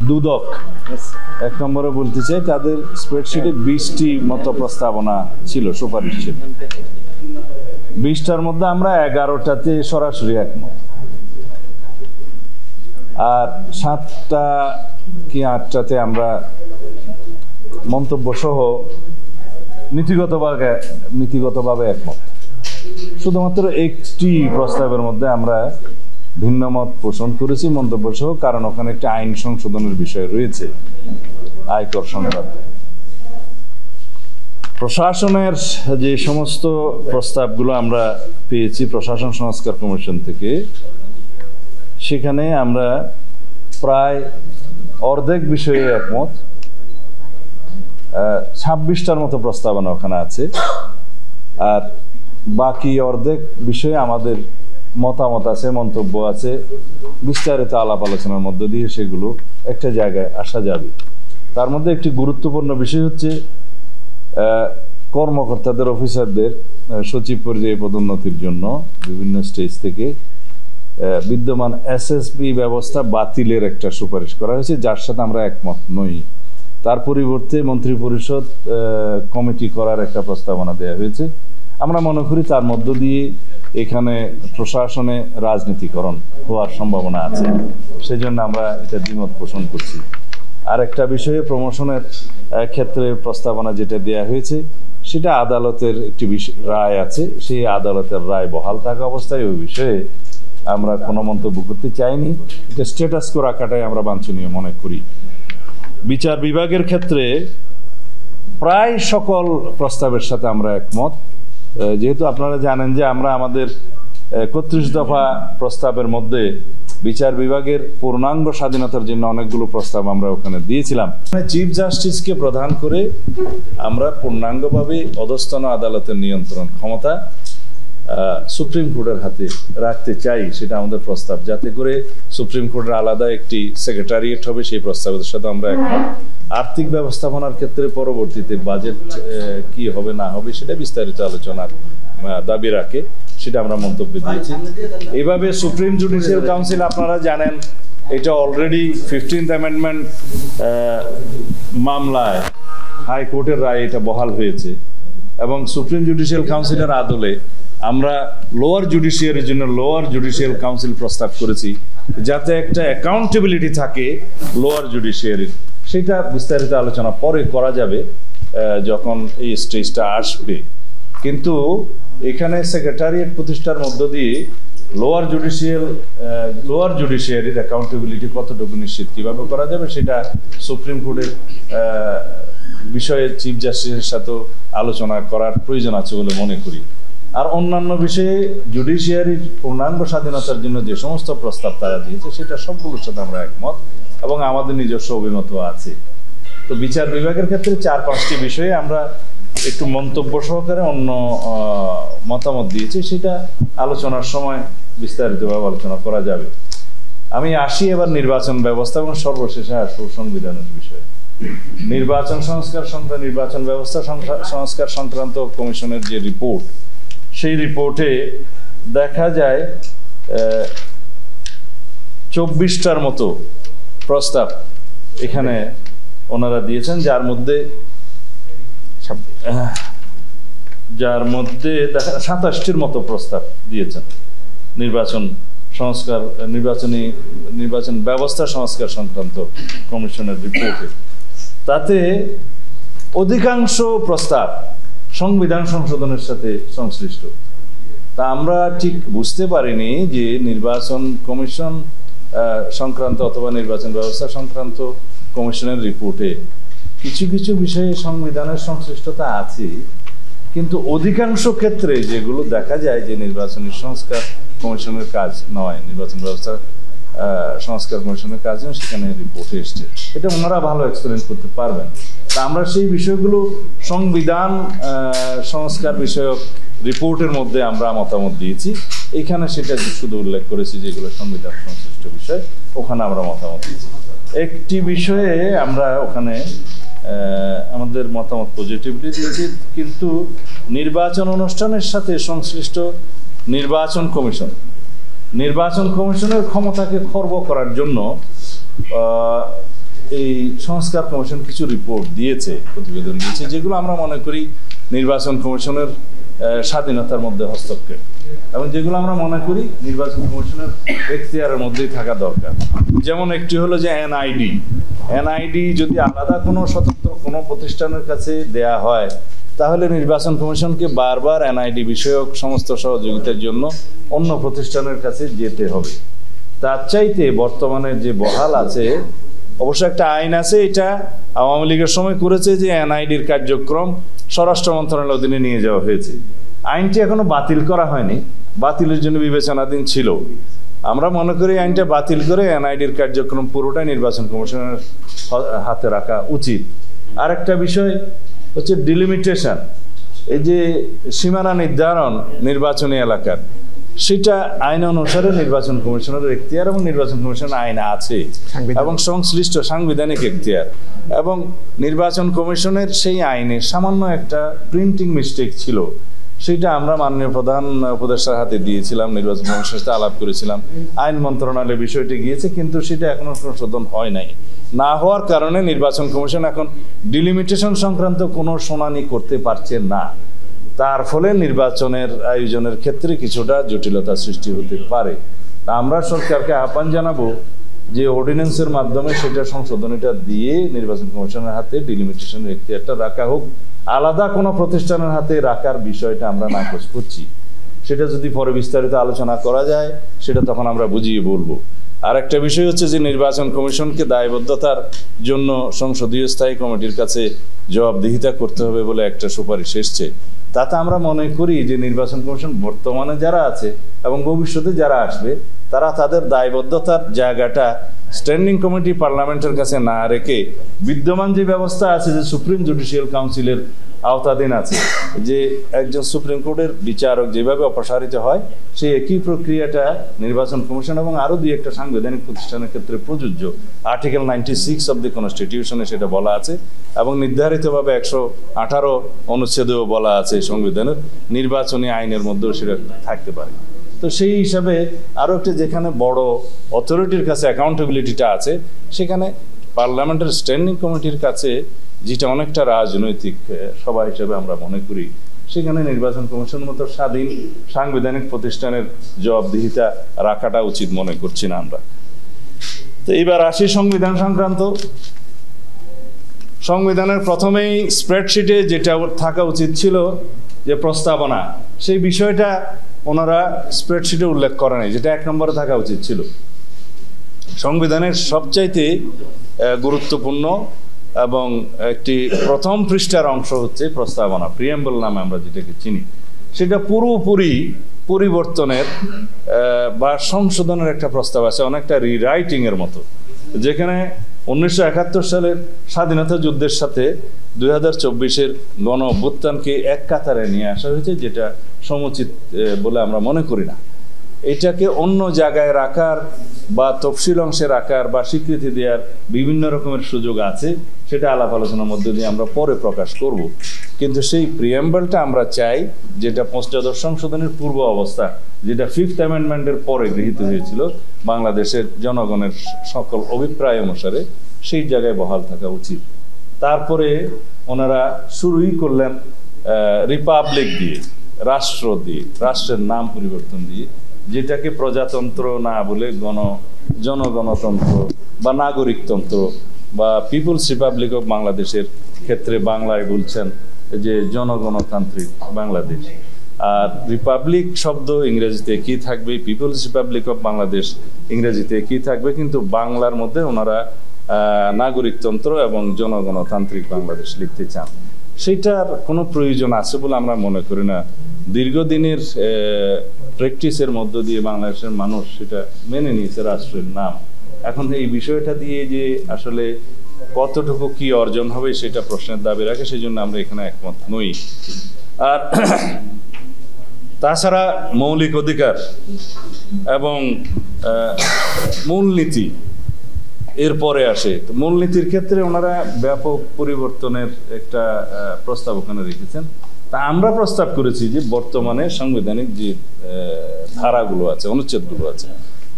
দুদক এক নম্বরে বলতে চাই, তাদের স্প্রেডশিটে 20টি মতো প্রস্তাবনা ছিল, সুপারিশ ছিল। 20টার মধ্যে আমরা 11টাতে সরাসরি একমত, আর 7টা কি 8টাতে আমরা মন্তব্য সহ নীতিগতভাবে একমত। শুধুমাত্র একটি প্রস্তাবের মধ্যে আমরা ভিন্ন মত পোষণ করেছি মন্তব্য সহ, কারণ ওখানে একটা আইন সংশোধনের বিষয় রয়েছে আয়কর সংক্রান্ত। প্রশাসনের যে সমস্ত প্রস্তাবগুলো আমরা পেয়েছি প্রশাসন সংস্কার কমিশন থেকে, সেখানে আমরা প্রায় অর্ধেক বিষয়ে একমত। 26টার মতো প্রস্তাবনা ওখানে আছে, আর বাকি অর্ধেক বিষয়ে আমাদের মতামত আছে, মন্তব্য আছে। বিস্তারিত আলাপ আলোচনার মধ্য দিয়ে সেগুলো একটা জায়গায় আসা যাবে। তার মধ্যে একটি গুরুত্বপূর্ণ বিষয় হচ্ছে কর্মকর্তাদের, অফিসারদের সচিব পর্যায়ে পদোন্নতির জন্য বিভিন্ন স্টেজ থেকে বিদ্যমান এসএসপি ব্যবস্থা বাতিলের একটা সুপারিশ করা হয়েছে, যার সাথে আমরা একমত নই। তার পরিবর্তে মন্ত্রিপরিষদ কমিটি করার একটা প্রস্তাবনা দেওয়া হয়েছে। আমরা মনে করি তার মধ্য দিয়ে এখানে প্রশাসনে রাজনীতিকরণ হওয়ার সম্ভাবনা আছে, সেজন্য আমরা এটা দ্বিমত পোষণ করছি। আর একটা বিষয়ে প্রমোশনের ক্ষেত্রে প্রস্তাবনা যেটা দেয়া হয়েছে, সেটা আদালতের একটি রায় আছে, সেই আদালতের রায় বহাল থাকা অবস্থায় ওই বিষয়ে আমরা কোনো মন্তব্য করতে চাইনি। এটা স্ট্যাটাস কো রাখাটাই আমরা বাঞ্ছনীয় মনে করি। বিচার বিভাগের ক্ষেত্রে প্রায় সকল প্রস্তাবের সাথে আমরা একমত। যেহেতু আপনারা জানেন যে আমরা আমাদের 31 দফা প্রস্তাবের মধ্যে বিচার বিভাগের পূর্ণাঙ্গ স্বাধীনতার জন্য অনেকগুলো প্রস্তাব আমরা ওখানে দিয়েছিলাম। চিফ জাস্টিসকে প্রধান করে আমরা পূর্ণাঙ্গভাবে অধস্তন আদালতের নিয়ন্ত্রণ ক্ষমতা সুপ্রিম কোর্টের হাতে রাখতে চাই, সেটা আমাদের প্রস্তাব। যাতে করে সুপ্রিম কোর্টের আলাদা একটি সেক্রেটারিয়েট হবে, সেই প্রস্তাবের সাথে আমরা একমত। আর্থিক ব্যবস্থাপনার ক্ষেত্রে পরবর্তীতে বাজেট কি হবে না হবে সেটা বিস্তারিত আলোচনার দাবি রাখে, সেটা আমরা মন্তব্য দিয়েছি। এভাবে সুপ্রিম জুডিশিয়াল কাউন্সিল, আপনারা জানেন এটা অলরেডি 15th অ্যামেন্ডমেন্ট মামলায় হাইকোর্টের রায় এটা বহাল হয়েছে, এবং সুপ্রিম জুডিশিয়াল কাউন্সিলের আদলে আমরা লোয়ার জুডিশিয়ারির জন্য লোয়ার জুডিশিয়াল কাউন্সিল প্রস্তাব করেছি, যাতে একটা অ্যাকাউন্টেবিলিটি থাকে লোয়ার জুডিশিয়ারির। সেটা বিস্তারিত আলোচনা পরে করা যাবে যখন এই স্টেজটা আসবে। কিন্তু এখানে সেক্রেটারিয়েট প্রতিষ্ঠার মধ্য দিয়ে লোয়ার জুডিশিয়ারির অ্যাকাউন্টেবিলিটি কতটুকু নিশ্চিত কিভাবে করা যাবে, সেটা সুপ্রিম কোর্টের বিষয়ে চিফ জাস্টিসের সাথে আলোচনা করার প্রয়োজন আছে বলে মনে করি। আর অন্যান্য বিষয়ে জুডিশিয়ারির পূর্ণাঙ্গ স্বাধীনতার জন্য যে সমস্ত প্রস্তাব তারা দিয়েছে, সেটা সবগুলোর সাথে আমরা একমত, এবং আমাদের নিজস্ব অভিমত আছে। তো বিচার বিভাগের ক্ষেত্রে 4-5টি বিষয়ে আমরা একটু মন্তব্য সহকারে অন্য মতামত দিয়েছি, সেটা আলোচনার সময় বিস্তারিতভাবে আলোচনা করা যাবে। আমি আসি এবার নির্বাচন ব্যবস্থা এবং সর্বশেষে আসবো সংবিধানের বিষয়ে। নির্বাচন ব্যবস্থা সংস্কার সংক্রান্ত কমিশনের যে রিপোর্ট, সেই রিপোর্টে দেখা যায় 24টার মতো প্রস্তাব এখানে ওনারা দিয়েছেন, যার মধ্যে 27টির মতো প্রস্তাব দিয়েছেন নির্বাচন ব্যবস্থা সংস্কার সংক্রান্ত কমিশনের রিপোর্টে। তাতে অধিকাংশ প্রস্তাব সংবিধান সংশোধনের সাথে সংশ্লিষ্ট। তা আমরা ঠিক বুঝতে পারিনি যে নির্বাচন কমিশন সংক্রান্ত অথবা নির্বাচন ব্যবস্থা সংক্রান্ত কমিশনের রিপোর্টে কিছু কিছু বিষয়ে সংবিধানের সংশ্লিষ্টতা আছে, কিন্তু অধিকাংশ ক্ষেত্রে যেগুলো দেখা যায় যে নির্বাচনী সংস্কার কমিশনের কাজ নয়, নির্বাচন ব্যবস্থা সংস্কার কমিশনের কাজে সেখানে রিপোর্টে এসছে, এটা ওনারা ভালো এক্সপ্লেন করতে পারবেন। তা আমরা সেই বিষয়গুলো সংবিধান সংস্কার বিষয়ক রিপোর্টের মধ্যে আমরা মতামত দিয়েছি, এখানে সেটা শুধু উল্লেখ করেছি যেগুলো সংবিধান সংশ্লিষ্ট বিষয়, ওখানে আমরা মতামত দিয়েছি। একটি বিষয়ে আমরা ওখানে আমাদের মতামত পজিটিভলি দিয়েছি, কিন্তু নির্বাচন অনুষ্ঠানের সাথে সংশ্লিষ্ট নির্বাচন কমিশনের ক্ষমতাকে খর্ব করার জন্য এই সংস্কার কমিশন কিছু রিপোর্ট দিয়েছে, প্রতিবেদন দিয়েছে, যেগুলো আমরা মনে করি নির্বাচন কমিশনের স্বাধীনতার মধ্যে হস্তক্ষেপ, এবং যেগুলো আমরা মনে করি নির্বাচন কমিশনের এখতিয়ারের মধ্যেই থাকা দরকার। যেমন একটি হলো যে এনআইডি যদি আলাদা কোনো স্বতন্ত্র কোনো প্রতিষ্ঠানের কাছে দেয়া হয়, তাহলে নির্বাচন কমিশনকে বারবার এনআইডি বিষয়ক সমস্ত সহযোগিতার জন্য অন্য প্রতিষ্ঠানের কাছে যেতে হবে। তার চাইতে বর্তমানে যে বহাল আছে, অবশ্য একটা আইন আছে, এটা আওয়ামী লীগের সময় করেছে, যে এনআইডির কার্যক্রম স্বরাষ্ট্র মন্ত্রণালয়ের অধীনে নিয়ে যাওয়া হয়েছে। আইনটি এখনো বাতিল করা হয়নি, বাতিলের জন্য বিবেচনাধীন ছিল। আমরা মনে করি আইনটা বাতিল করে এনআইডির কার্যক্রম পুরোটাই নির্বাচন কমিশনের হাতে রাখা উচিত। আরেকটা বিষয় হচ্ছে ডিলিমিটেশন, এই যে সীমানা নির্ধারণ নির্বাচনী এলাকার, সেটা আইন অনুসারে নির্বাচন কমিশনের এখতিয়ার, এবং নির্বাচন কমিশনের আইন আছে এবং সংশ্লিষ্ট সাংবিধানিক এখতিয়ার, এবং নির্বাচন কমিশনের সেই আইনে সামান্য একটা প্রিন্টিং মিস্টেক ছিল, সেটা আমরা মাননীয় প্রধান উপদেষ্টার হাতে দিয়েছিলাম, নির্বাচন কমিশনের সাথে আলাপ করেছিলাম, আইন মন্ত্রণালয়ে বিষয়টি গিয়েছে, কিন্তু সেটা এখনো সংশোধন হয় নাই। না হওয়ার কারণে নির্বাচন কমিশন এখন ডিলিমিটেশন সংক্রান্ত কোনো শুনানি করতে পারছে না। তার ফলে নির্বাচনের আয়োজনের ক্ষেত্রে কিছুটা জটিলতা সৃষ্টি হতে পারে। আমরা সরকারকে আহ্বান জানাবো যে অর্ডিন্যান্সের মাধ্যমে সেটা সংশোধনীটা দিয়ে নির্বাচন কমিশনের হাতে ডিলিমিটেশনের এখতিয়ারটা রাখা হোক, আলাদা কোনো প্রতিষ্ঠানের হাতে রাখার বিষয়টা আমরা নাকচ করছি। সেটা যদি পরে বিস্তারিত আলোচনা করা যায়, সেটা তখন আমরা বুঝিয়ে বলবো। আর একটা বিষয় হচ্ছে যে নির্বাচন কমিশনকে দায়বদ্ধতার জন্য সংসদীয় স্থায়ী কমিটির কাছে জবাবদিহিতা করতে হবে বলে একটা সুপারিশ এসছে। তাতে আমরা মনে করি যে নির্বাচন কমিশন বর্তমানে যারা আছে এবং ভবিষ্যতে যারা আসবে, তারা তাদের দায়বদ্ধতার জায়গাটা স্ট্যান্ডিং কমিটি পার্লামেন্টের কাছে না রেখে বিদ্যমান যে ব্যবস্থা আছে, যে সুপ্রিম জুডিশিয়াল কাউন্সিলের আওতাধীন আছে, যে একজন সুপ্রিম কোর্টের বিচারক যেভাবে অপসারিত হয়, সেই একই প্রক্রিয়াটা নির্বাচন কমিশন এবং আরও দুই একটা সাংবিধানিক প্রতিষ্ঠানের ক্ষেত্রে প্রযোজ্য। আর্টিকেল 96 অব দি কনস্টিটিউশনে সেটা বলা আছে, এবং নির্ধারিতভাবে 118 অনুচ্ছেদেও বলা আছে সংবিধানের, নির্বাচনী আইনের মধ্যেও সেটা থাকতে পারে। তো সেই হিসাবে আরও একটা যেখানে বড় অথরিটির কাছে অ্যাকাউন্টেবিলিটিটা আছে, সেখানে পার্লামেন্টের স্ট্যান্ডিং কমিটির কাছে, যেটা অনেকটা রাজনৈতিক সভা হিসেবে আমরা মনে করি, সেখানে নির্বাচন কমিশন মতো স্বাধীন সাংবিধানিক প্রতিষ্ঠানের জবাবদিহিতা রাখাটা উচিত মনে করছি না আমরা। তো এইবার আসি সংবিধান সংক্রান্ত। সংবিধানের প্রথমেই স্প্রেডশিটে যেটা থাকা উচিত ছিল যে প্রস্তাবনা, সেই বিষয়টা ওনারা স্প্রেডশিটে উল্লেখ করে নাই, যেটা 1 নম্বরে থাকা উচিত ছিল। সংবিধানের সবচাইতে গুরুত্বপূর্ণ এবং একটি প্রথম পৃষ্ঠার অংশ হচ্ছে প্রস্তাবনা, প্রিয়াম্বল নামে আমরা যেটাকে চিনি। সেটা পুরোপুরি পরিবর্তনের বা সংশোধনের একটা প্রস্তাব আছে, অনেকটা রিরাইটিংয়ের মতো, যেখানে 1971 সালের স্বাধীনতা যুদ্ধের সাথে 2024-এর গণ অভ্যুত্থানকে এক কাতারে নিয়ে আসা হয়েছে, যেটা সমুচিত বলে আমরা মনে করি না। এটাকে অন্য জায়গায় রাখার বা তফসিল অংশে রাখার বা স্বীকৃতি দেওয়ার বিভিন্ন রকমের সুযোগ আছে, সেটা আলাপ আলোচনার মধ্যে দিয়ে আমরা পরে প্রকাশ করব। কিন্তু সেই প্রিয়াম্বলটা আমরা চাই, যেটা পঞ্চদশ সংশোধনের পূর্ব অবস্থা, যেটা 5th অ্যামেন্ডমেন্টের পরে গৃহীত হয়েছিল বাংলাদেশের জনগণের সকল অভিপ্রায় অনুসারে, সেই জায়গায় বহাল থাকা উচিত। তারপরে ওনারা শুরুই করলেন রিপাবলিক দিয়ে, রাষ্ট্র দিয়ে, রাষ্ট্রের নাম পরিবর্তন দিয়ে, যেটাকে প্রজাতন্ত্র না বলে জনগণতন্ত্র বা নাগরিকতন্ত্র বা পিপলস রিপাবলিক অফ বাংলাদেশের ক্ষেত্রে বাংলায় বলছেন যে জনগণতান্ত্রিক বাংলাদেশ। আর রিপাবলিক শব্দ ইংরেজিতে কি থাকবে, পিপলস রিপাবলিক অফ বাংলাদেশ ইংরেজিতে কি থাকবে, কিন্তু বাংলার মধ্যে ওনারা নাগরিকতন্ত্র এবং জনগণতান্ত্রিক বাংলাদেশ লিখতে চান। সেটার কোনো প্রয়োজন আছে বলে আমরা মনে করি না দীর্ঘদিনের প্র্যাকটিসের মধ্য দিয়ে বাংলাদেশের মানুষ সেটা মেনে নিয়েছে রাষ্ট্রের নাম। এখন এই বিষয়টা দিয়ে যে আসলে কতটুকু কি অর্জন হবে সেটা প্রশ্নের দাবি রাখে, সেই জন্য আমরা এখানে একমত নই। আর তাছাড়া মৌলিক অধিকার এবং মূলনীতি এরপরে আসে। তো মূলনীতির ক্ষেত্রে ওনারা ব্যাপক পরিবর্তনের একটা প্রস্তাব ওখানে রেখেছেন। তা আমরা প্রস্তাব করেছি যে বর্তমানে সাংবিধানিক যে ধারাগুলো আছে, অনুচ্ছেদগুলো আছে,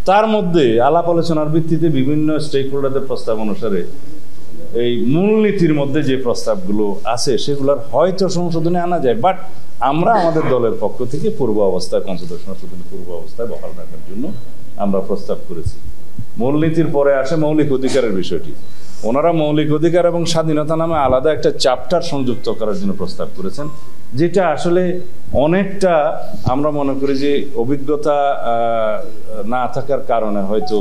তার মধ্যে আলাপ আলোচনার ভিত্তিতে বিভিন্ন স্টেক হোল্ডারদের প্রস্তাব অনুসারে এই মূলনীতির মধ্যে যে প্রস্তাবগুলো আছে সেগুলোর হয়তো সংশোধনে আনা যায়, বাট আমরা আমাদের দলের পক্ষ থেকে পূর্ব অবস্থায় কনস্টিটিউশন সংশোধনের পূর্ব অবস্থায় বহাল রাখার জন্য আমরা প্রস্তাব করেছি। মূলনীতির পরে আসে মৌলিক অধিকারের বিষয়টি। ওনারা মৌলিক অধিকার এবং স্বাধীনতা নামে আলাদা একটা চ্যাপ্টার সংযুক্ত করার জন্য প্রস্তাব করেছেন, যেটা আসলে অনেকটা আমরা মনে করি যে অভিজ্ঞতা না থাকার কারণে, হয়তো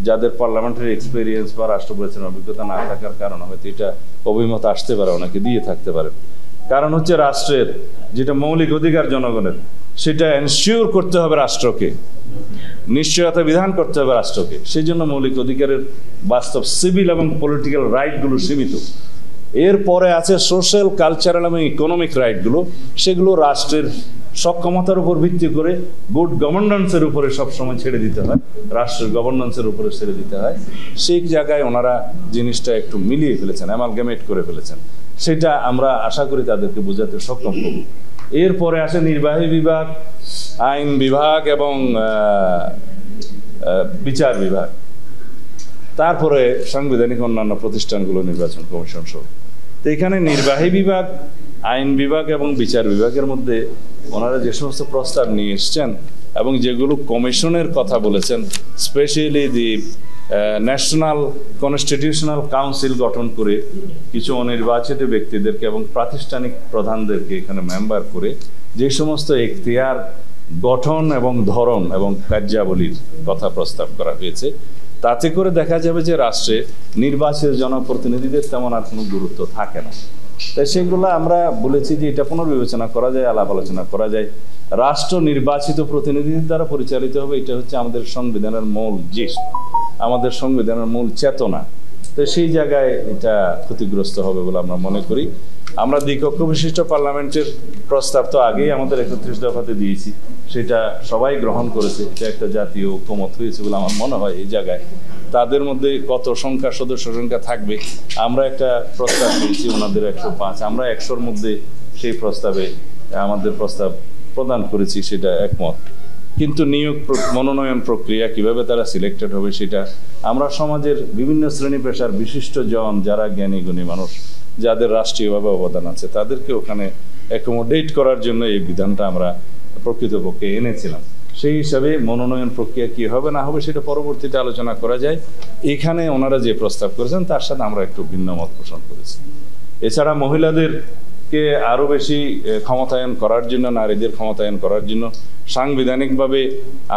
যাদের পার্লামেন্টারি এক্সপিরিয়েন্স বা রাষ্ট্র পরিচালনার অভিজ্ঞতা না থাকার কারণে হয়তো এটা অভিমত আসতে পারে, অনেকে দিয়ে থাকতে পারে। কারণ হচ্ছে রাষ্ট্রের যেটা মৌলিক অধিকার জনগণের, সেটা এনশিওর করতে হবে রাষ্ট্রকে, নিশ্চয়তা বিধান করতে হবে রাষ্ট্রকে। সেই জন্য মৌলিক অধিকারের বাস্তব সিভিল এবং পলিটিক্যাল রাইটগুলো সীমিত। এরপরে আছে সোশ্যাল, কালচারাল এবং ইকোনমিক রাইটগুলো, সেগুলো রাষ্ট্রের সক্ষমতার উপর ভিত্তি করে গুড গভর্নেন্সের উপরে সবসময় ছেড়ে দিতে হয়, রাষ্ট্রের গভর্নেন্সের উপরে ছেড়ে দিতে হয়। সেই জায়গায় ওনারা জিনিসটা একটু মিলিয়ে ফেলেছেন, অ্যামালগামেট করে ফেলেছেন। সেটা আমরা আশা করি তাদেরকে বোঝাতে সক্ষম হব। এরপরে আসে নির্বাহী বিভাগ, আইন বিভাগ এবং বিচার বিভাগ, তারপরে সাংবিধানিক অন্যান্য প্রতিষ্ঠানগুলো, নির্বাচন কমিশন সহ। তো এখানে নির্বাহী বিভাগ, আইন বিভাগ এবং বিচার বিভাগের মধ্যে ওনারা যে সমস্ত প্রস্তাব নিয়ে এসছেন এবং যেগুলো কমিশনের কথা বলেছেন, specially the national constitutional council গঠন করে কিছু অনির্বাচিত ব্যক্তিদেরকে এবং প্রাতিষ্ঠানিক প্রধানদেরকে এখানে মেম্বার করে যে সমস্ত এখতিয়ার গঠন এবং ধরন এবং কার্যাবলীর কথা প্রস্তাব করা হয়েছে, তাতে করে দেখা যাবে যে রাষ্ট্রে নির্বাচিত জনপ্রতিনিধিদের তেমন আর কোনো গুরুত্ব থাকে না। তাই সেগুলো আমরা বলেছি যে এটা পুনর্বিবেচনা করা যায়, আলাপ আলোচনা করা যায়। রাষ্ট্র নির্বাচিত প্রতিনিধিদের দ্বারা পরিচালিত হবে, এটা হচ্ছে আমাদের সংবিধানের মূল জিষ্ট, আমাদের সংবিধানের মূল চেতনা। তো সেই জায়গায় এটা ক্ষতিগ্রস্ত হবে বলে আমরা মনে করি। আমরা দ্বিকক্ষ বিশিষ্ট পার্লামেন্টের প্রস্তাব তো আগেই আমাদের 31 দফাতে দিয়েছি, সেটা সবাই গ্রহণ করেছে। এটা একটা জাতীয় ঐক্যমত হয়েছে বলে আমার মনে হয়। এই জায়গায় তাদের মধ্যে কত সংখ্যা, সদস্য সংখ্যা থাকবে, আমরা একটা প্রস্তাব দিয়েছি, ওনাদের 105, আমরা 100-র মধ্যে সেই প্রস্তাবে আমাদের প্রস্তাব প্রদান করেছি, সেটা একমত। কিন্তু নিয়োগ মনোনয়ন প্রক্রিয়া কিভাবে তারা সিলেক্টেড হবে, সেটা আমরা সমাজের বিভিন্ন শ্রেণী পেশার বিশিষ্ট জন, যারা জ্ঞানী গুণী মানুষ, যাদের রাষ্ট্রীয়ভাবে অবদান আছে, তাদেরকে ওখানে অ্যাকোমোডেট করার জন্য এই বিধানটা আমরা প্রকৃতপক্ষে এনেছিলাম। সেই হিসাবে মনোনয়ন প্রক্রিয়া কী হবে না হবে সেটা পরবর্তীতে আলোচনা করা যায়। এখানে ওনারা যে প্রস্তাব করেছেন তার সাথে আমরা একটু ভিন্ন মত পোষণ করেছি। এছাড়া মহিলাদেরকে আরও বেশি ক্ষমতায়ন করার জন্য, নারীদের ক্ষমতায়ন করার জন্য সাংবিধানিকভাবে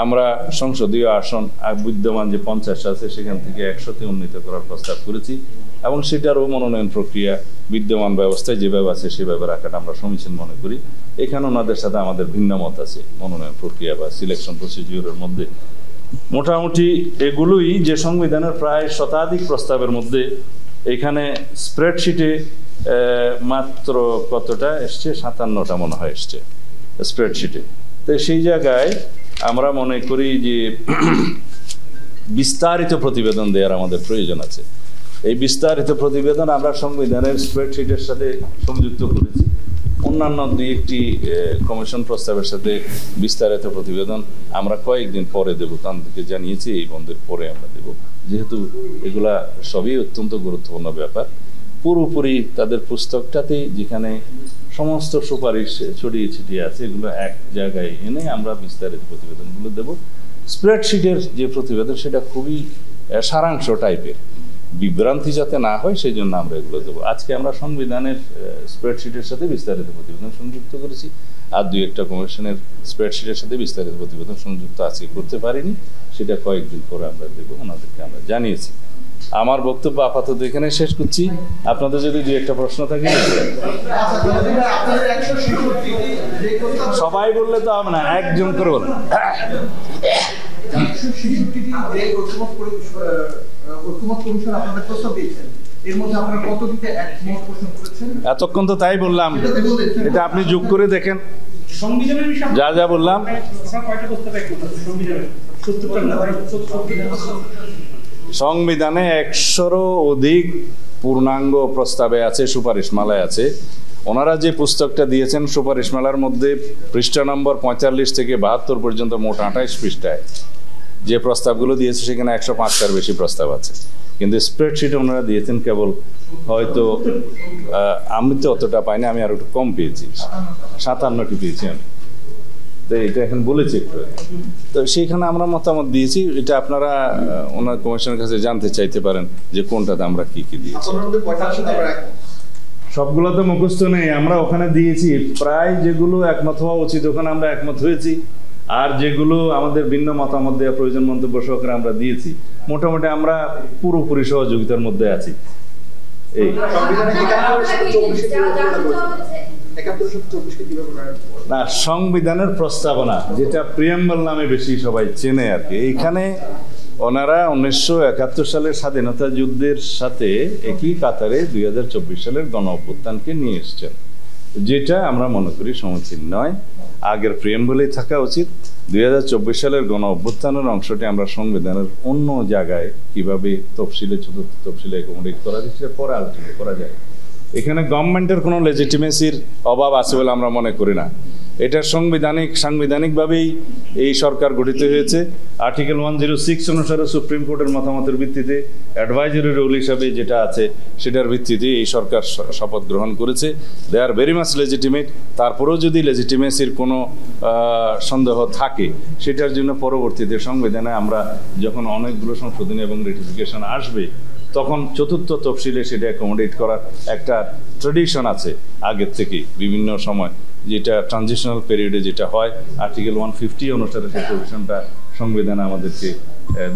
আমরা সংসদীয় আসন বিদ্যমান যে 50 আছে সেখান থেকে 100-তে উন্নীত করার প্রস্তাব করেছি এবং সেটারও মনোনয়ন প্রক্রিয়া বিদ্যমান ব্যবস্থায় যেভাবে আছে সেভাবে রাখাটা আমরা সমীচীন মনে করি। এখানে ওনাদের সাথে আমাদের ভিন্ন মত আছে মনোনয়ন প্রক্রিয়া বা সিলেকশন প্রসিডিউরের মধ্যে। মোটামুটি এগুলোই যে সংবিধানের প্রায় শতাধিক প্রস্তাবের মধ্যে এখানে স্প্রেডশিটে মাত্র কতটা এসছে, 57টা মনে হয় এসছে স্প্রেডশিটে। তো সেই জায়গায় আমরা মনে করি যে বিস্তারিত প্রতিবেদন দেওয়ার আমাদের প্রয়োজন আছে। এই বিস্তারিত প্রতিবেদন আমরা সংবিধানের স্প্রেডশিটের সাথে সংযুক্ত করেছি। অন্যান্য 2-1টি কমিশন প্রস্তাবের সাথে বিস্তারিত প্রতিবেদন আমরা কয়েকদিন পরে দেব, তাদেরকে জানিয়েছি এই বন্ধের পরে আমরা দেব, যেহেতু এগুলা সবই অত্যন্ত গুরুত্বপূর্ণ ব্যাপার। পুরোপুরি তাদের পুস্তকটাতেই যেখানে সমস্ত সুপারিশ ছড়িয়ে ছিটিয়ে আছে, এগুলো এক জায়গায় এনে আমরা বিস্তারিত প্রতিবেদনগুলো দেব। স্প্রেডশিটের যে প্রতিবেদন সেটা খুবই সারাংশ টাইপের, বিভ্রান্তি যাতে না হয় সেই জন্য আমরা এগুলো দেবো। আজকে আমরা সংবিধানের স্প্রেডশিটের সাথে বিস্তারিত প্রতিবেদন সংযুক্ত করেছি, আর 2-1টা কমিশনের স্প্রেডশিটের সাথে বিস্তারিত প্রতিবেদন সংযুক্ত আজকে করতে পারিনি, সেটা কয়েকদিন পরে আমরা দেবো, ওনাদেরকে আমরা জানিয়েছি। আমার বক্তব্য আপাতত এখানে শেষ করছি। আপনাদের যদি দুই একটা প্রশ্ন থাকে, সবাই বললে তো হবে না, একজন করে বলেন। এতক্ষণ তো তাই বললাম, এটা আপনি যোগ করে দেখেন যা যা বললাম। সংবিধানে 100-রও অধিক পূর্ণাঙ্গ প্রস্তাবে আছে, সুপারিশমালায় আছে। ওনারা যে পুস্তকটা দিয়েছেন সুপারিশমালার মধ্যে পৃষ্ঠা নম্বর 45 থেকে 72 পর্যন্ত মোট 28 পৃষ্ঠায় যে প্রস্তাবগুলো দিয়েছে সেখানে 105টার বেশি প্রস্তাব আছে, কিন্তু স্প্রেডশিট ওনারা দিয়েছেন কেবল, হয়তো আমি তো অতটা পাইনি, আমি আর একটু কম পেয়েছি, 57টি পেয়েছি আমি, তো এটা এখন বলেছি একটু। তো সেইখানে আমরা মতামত দিয়েছি, এটা আপনারা ওনার কমিশনের কাছে জানতে চাইতে পারেন যে কোনটাতে আমরা কি কি দিয়েছি। সবগুলো তো মুখস্থ নেই, আমরা ওখানে দিয়েছি প্রায় যেগুলো একমত হওয়া উচিত ওখানে আমরা একমত হয়েছি, আর যেগুলো আমাদের ভিন্ন মতামত দেওয়া প্রয়োজন মন্তব্য সহকারে আমরা দিয়েছি। মোটামুটি আমরা পুরোপুরি সহযোগিতার মধ্যে আছি। এই না, সংবিধানের প্রস্তাবনা যেটা প্রিয়াম্বল নামে বেশি সবাই চেনে আর কি, এইখানে ওনারা 1971 সালের স্বাধীনতা যুদ্ধের সাথে একই কাতারে 2024 সালের গণ অভ্যুত্থানকে নিয়ে এসছেন, যেটা আমরা মনে করি সমীচীন নয়। আগের প্রিয়াম্বলেই থাকা উচিত। 2024 সালের গণ অভ্যুত্থানের অংশটি আমরা সংবিধানের অন্য জায়গায় কিভাবে তফসিলে, চতুর্থ তফসিলে অ্যাকোমোডেট করা যায় সেটা পরে আলোচনা করা যায়। এখানে গভর্নমেন্টের কোনো লেজিটিমেসির অভাব আছে বলে আমরা মনে করি না। এটা সাংবিধানিকভাবেই এই সরকার গঠিত হয়েছে। আর্টিকেল 106 অনুসারে সুপ্রিম কোর্টের মতামতের ভিত্তিতে অ্যাডভাইজারি রোল হিসাবে যেটা আছে সেটার ভিত্তিতে এই সরকার শপথ গ্রহণ করেছে। দে আর ভেরি মাচ লেজিটিমেট। তারপরেও যদি লেজিটিমেসির কোনো সন্দেহ থাকে সেটার জন্য পরবর্তীতে সংবিধানে আমরা যখন অনেকগুলো সংশোধনী এবং রেটিফিকেশন আসবে তখন চতুর্থ তফসিলে সেটা অ্যাকোমোডেট করার একটা ট্রেডিশন আছে আগের থেকে বিভিন্ন সময়, যেটা ট্রানজিশনাল পিরিয়ডে যেটা হয় আর্টিকেল 150 অনুসারে সেই প্রভিশনটা সংবিধানে আমাদেরকে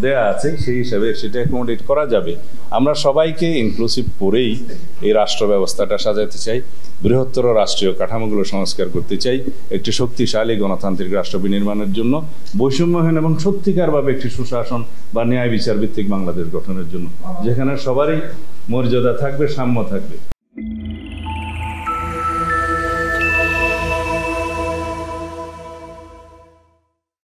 দেয়া আছে, সেই হিসাবে সেটা অ্যাকোমোডেট করা যাবে। আমরা সবাইকে ইনক্লুসিভ করেই এই রাষ্ট্র ব্যবস্থাটা সাজাতে চাই, বৃহত্তর রাষ্ট্রীয় কাঠামোগুলো সংস্কার করতে চাই, একটি শক্তিশালী গণতান্ত্রিক রাষ্ট্র বিনির্মাণের জন্য, বৈষম্যহীন এবং সত্যিকারভাবে একটি সুশাসন বা ন্যায় বিচার ভিত্তিক বাংলাদেশ গঠনের জন্য, যেখানে সবারই মর্যাদা থাকবে, সাম্য থাকবে।